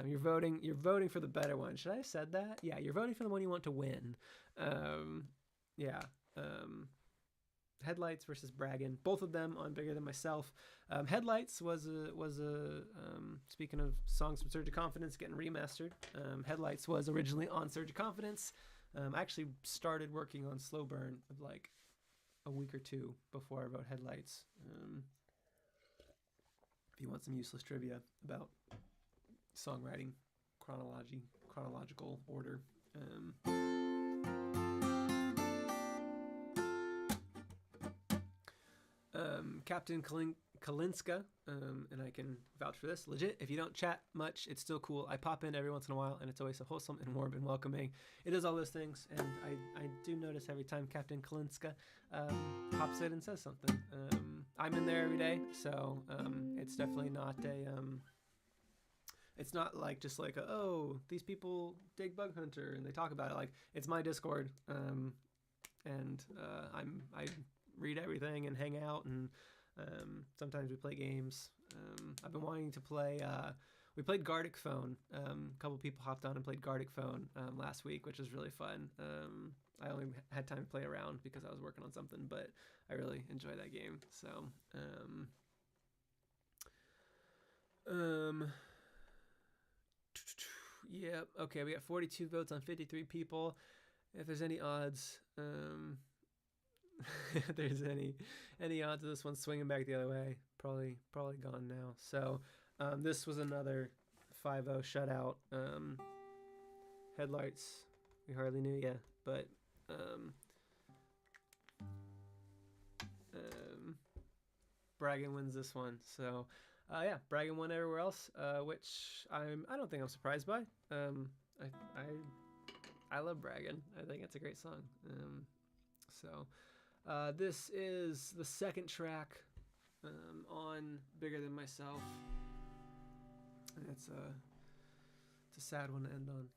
you're voting for the better one. Should I have said that? Yeah, you're voting for the one you want to win. Headlights versus Braggin', both of them on Bigger Than Myself. Headlights was a speaking of songs from Surge of Confidence getting remastered. Headlights was originally on Surge of Confidence. I actually started working on Slow Burn like a week or two before I wrote Headlights. If you want some useless trivia about songwriting chronological order. Captain Kalinska, and I can vouch for this, legit, if you don't chat much, it's still cool. I pop in every once in a while, and it's always so wholesome and warm and welcoming. It is all those things, and I do notice every time Captain Kalinska pops in and says something. I'm in there every day, so it's definitely not it's not like just like oh, these people dig Bug Hunter and they talk about it. Like, it's my Discord, and I read everything and hang out, and sometimes we play games. I've been wanting to play. We played Gartic Phone. A couple people hopped on and played Gartic Phone last week, which was really fun. I only had time to play around because I was working on something, but I really enjoyed that game. So, yeah, okay, we got 42 votes on 53 people. If there's any odds, if there's any odds of this one swinging back the other way, probably gone now. So, this was another 5-0 shutout. Headlights, we hardly knew ya, but Bragan wins this one. So yeah, Bragan won everywhere else, which I don't think I'm surprised by. I love Bragan. I think it's a great song. So this is the second track on Bigger Than Myself. And it's a sad one to end on.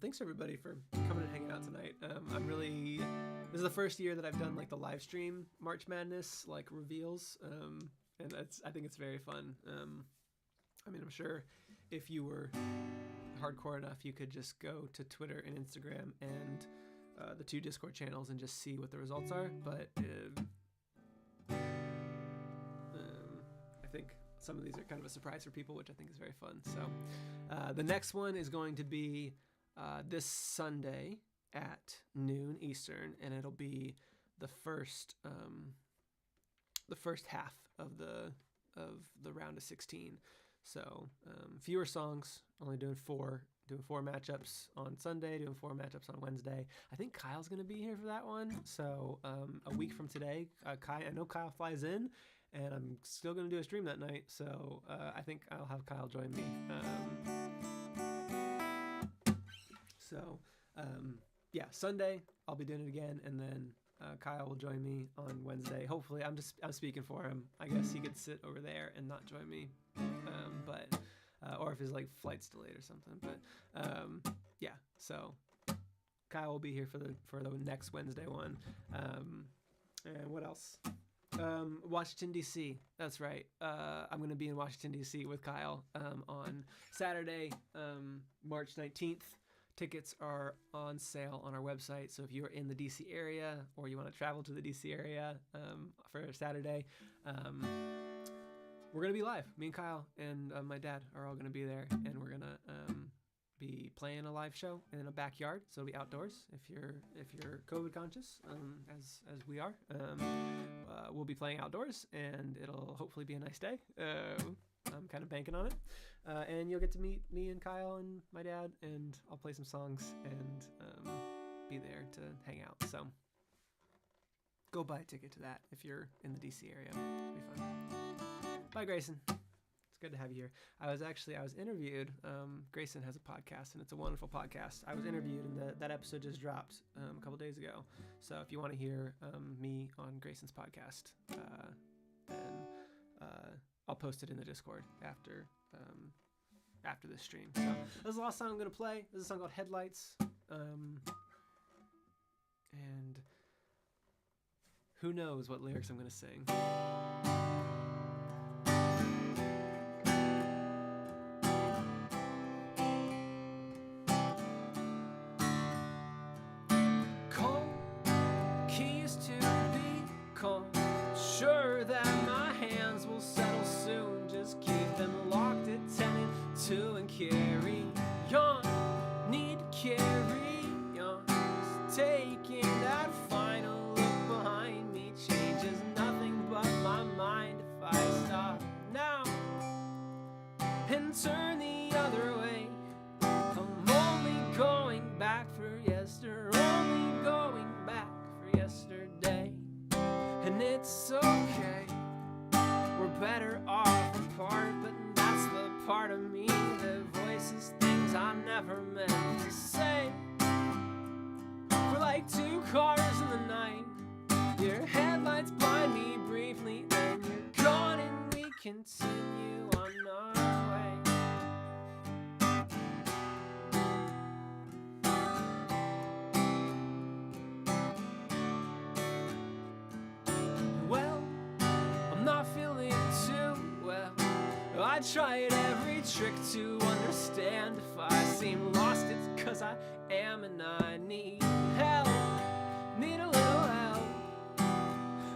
Thanks everybody for coming and hanging out tonight. This is the first year that I've done like the live stream March Madness like reveals, and I think it's very fun. I mean, I'm sure if you were hardcore enough, you could just go to Twitter and Instagram and the 2 Discord channels and just see what the results are. But I think some of these are kind of a surprise for people, which I think is very fun. So the next one is going to be this Sunday at noon Eastern, and it'll be the first half of the round of 16. So fewer songs, only doing four matchups on Sunday, doing 4 matchups on Wednesday. I think Kyle's gonna be here for that one. So a week from today, I know Kyle flies in, and I'm still gonna do a stream that night. So I think I'll have Kyle join me. So yeah, Sunday I'll be doing it again, and then Kyle will join me on Wednesday. Hopefully, I'm speaking for him. I guess he could sit over there and not join me, but or if his like flight's delayed or something. But yeah, so Kyle will be here for the next Wednesday one. And what else? Washington D.C. That's right. I'm gonna be in Washington D.C. with Kyle on Saturday, March 19th. Tickets are on sale on our website, so if you're in the DC area or you want to travel to the DC area for Saturday, we're going to be live. Me and Kyle and my dad are all going to be there, and we're going to be playing a live show in a backyard, so it'll be outdoors if you're COVID conscious, as we are. We'll be playing outdoors, and it'll hopefully be a nice day. I'm kind of banking on it. And you'll get to meet me and Kyle and my dad, and I'll play some songs and be there to hang out. So go buy a ticket to that if you're in the DC area. It'll be fun. Bye, Grayson. It's good to have you here. I was interviewed. Grayson has a podcast, and it's a wonderful podcast. I was interviewed, and that episode just dropped a couple days ago. So if you want to hear me on Grayson's podcast, then I'll post it in the Discord after this stream. So this is the last song I'm gonna play. This is a song called Headlights. And who knows what lyrics I'm gonna sing. Calm, keys to be calm. Sure that my hands will settle soon. Just keep them locked, attending to and carry on. Need to carry on. Just taking that final look behind me changes nothing but my mind. If I stop now and turn the other way, I'm only going back for yesterday. Only going back for yesterday. And it's okay, we're better off apart, but that's the part of me that voices things I never meant to say. We're like 2 cars in the night, your headlights blind me. continue on our way. Well, I'm not feeling too well. I tried every trick to understand. If I seem lost, it's 'cause I am and I need help. Need a little help.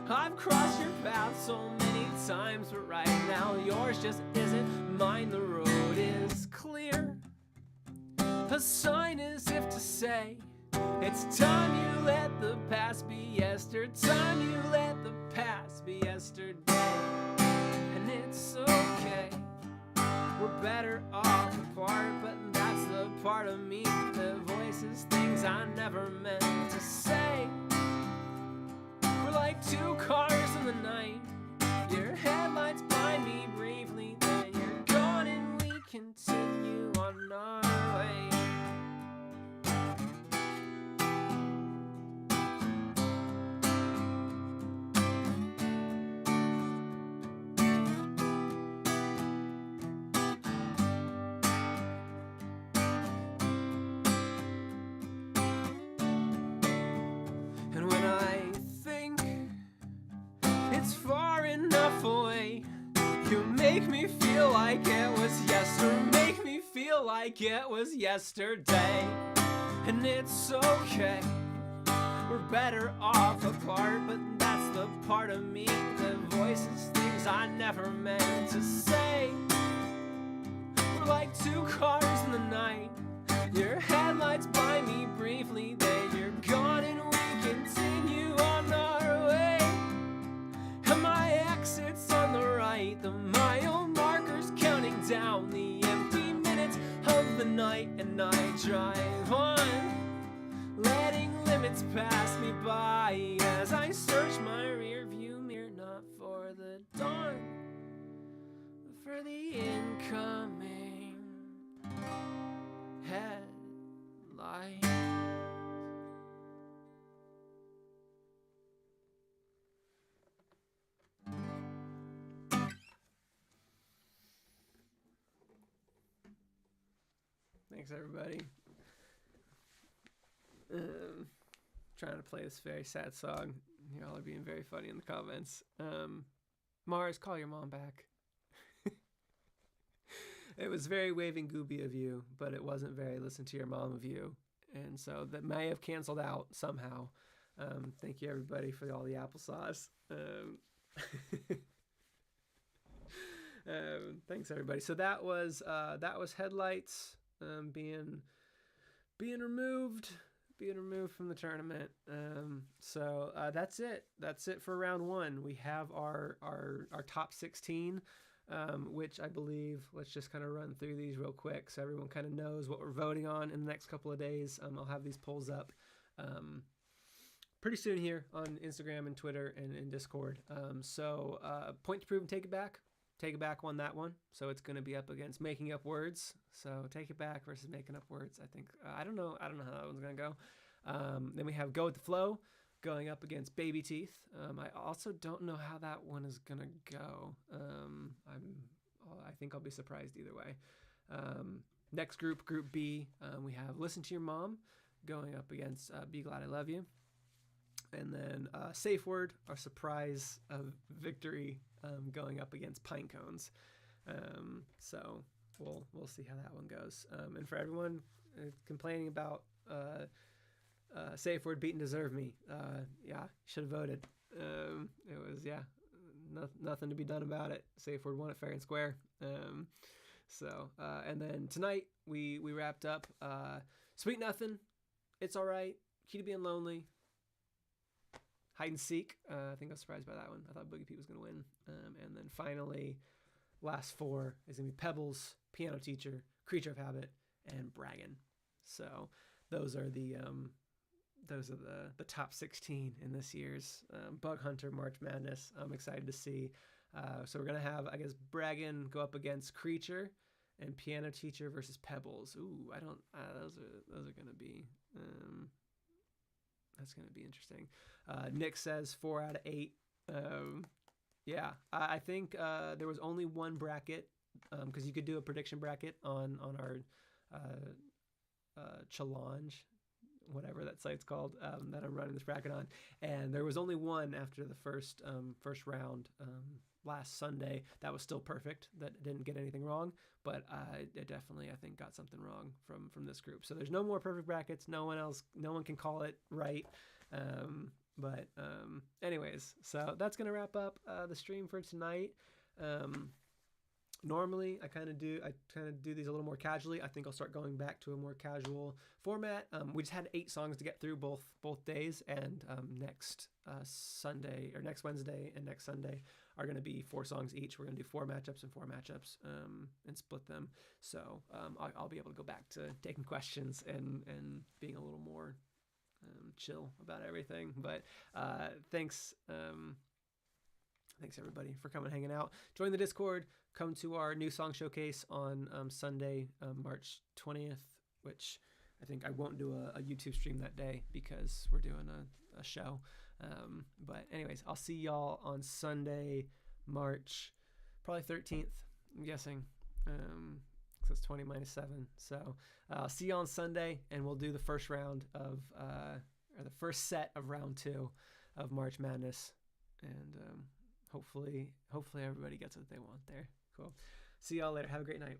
I've crossed your path so many times, but right now yours just isn't mine. The road is clear. A sign as if to say, it's time you let the past be yesterday. Time you let the past be yesterday. And it's okay, we're better off apart, but that's the part of me that voices things I never meant to say. We're like two cars in the night. Your headlights blind me briefly, then you're gone and we continue on our way. And when I think it's far enough away, you make me feel like it was yesterday. Make me feel like it was yesterday. And it's okay, we're better off apart, but that's the part of me that voices things I never meant to say. We're like two cars in the night. Your headlights blind me briefly, then you're gone and we continue on our way. And my exit's on the right, the mile markers counting down the empty minutes of the night, and I drive on, letting limits pass me by as I search my rear view mirror, not for the dawn, but for the incoming headlight. Thanks, everybody. Trying to play this very sad song. Y'all are being very funny in the comments. Mars, call your mom back. It was very waving gooby of you, but it wasn't very listen to your mom of you. And so that may have canceled out somehow. Thank you, everybody, for all the applesauce. Thanks, everybody. So that was headlights being removed from the tournament. So that's it for round one. We have our top 16, which I believe, let's just kind of run through these real quick so everyone kind of knows what we're voting on in the next couple of days. I'll have these polls up pretty soon here on Instagram and Twitter and in Discord. So Point to Prove and Take It Back. Take It Back won that one, so it's going to be up against Making Up Words. So Take It Back versus Making Up Words. I think I don't know how that one's going to go. Then we have Go With The Flow going up against Baby Teeth. I also don't know how that one is going to go. I think I'll be surprised either way. Next group B, we have Listen to Your Mom going up against Be Glad I Love You. And then Safe Word, our surprise victory, going up against Pine Cones. So we'll see how that one goes. And for everyone complaining about Safe Word beating Deserve Me, should have voted. It was nothing to be done about it. Safe Word won it fair and square. And then tonight we wrapped up Sweet Nothing, It's Alright, Key to Being Lonely, Hide and Seek. I think I was surprised by that one. I thought Boogie Pete was going to win. And then finally, last four is going to be Pebbles, Piano Teacher, Creature of Habit, and Braggin'. So those are the top 16 in this year's Bug Hunter March Madness. I'm excited to see. So we're going to have, I guess, Braggin' go up against Creature and Piano Teacher versus Pebbles. Ooh, those are going to be... That's going to be interesting. Nick says 4 out of 8. Yeah, I think there was only one bracket because you could do a prediction bracket on our challenge, whatever that site's called, that I'm running this bracket on, and there was only one after the first round last Sunday that was still perfect, that didn't get anything wrong, but it definitely I think got something wrong from this group. So there's no more perfect brackets. No one can call it right. But anyways, so that's gonna wrap up the stream for tonight. Normally I kind of do these a little more casually. I think I'll start going back to a more casual format. We just had 8 songs to get through both days, and next Sunday or next Wednesday and next Sunday are going to be 4 songs each. We're going to do 4 matchups and 4 matchups and split them. So I'll be able to go back to taking questions and being a little more chill about everything. But thanks everybody for coming and hanging out. Join the Discord. Come to our new song showcase on Sunday, March 20th, which I think I won't do a YouTube stream that day because we're doing a show. But anyways, I'll see y'all on Sunday, March probably 13th, I'm guessing. So it's 20 minus 7. So I'll see you on Sunday, and we'll do the first round of or the first set of round 2 of March Madness, and hopefully everybody gets what they want there. Cool. See y'all later. Have a great night.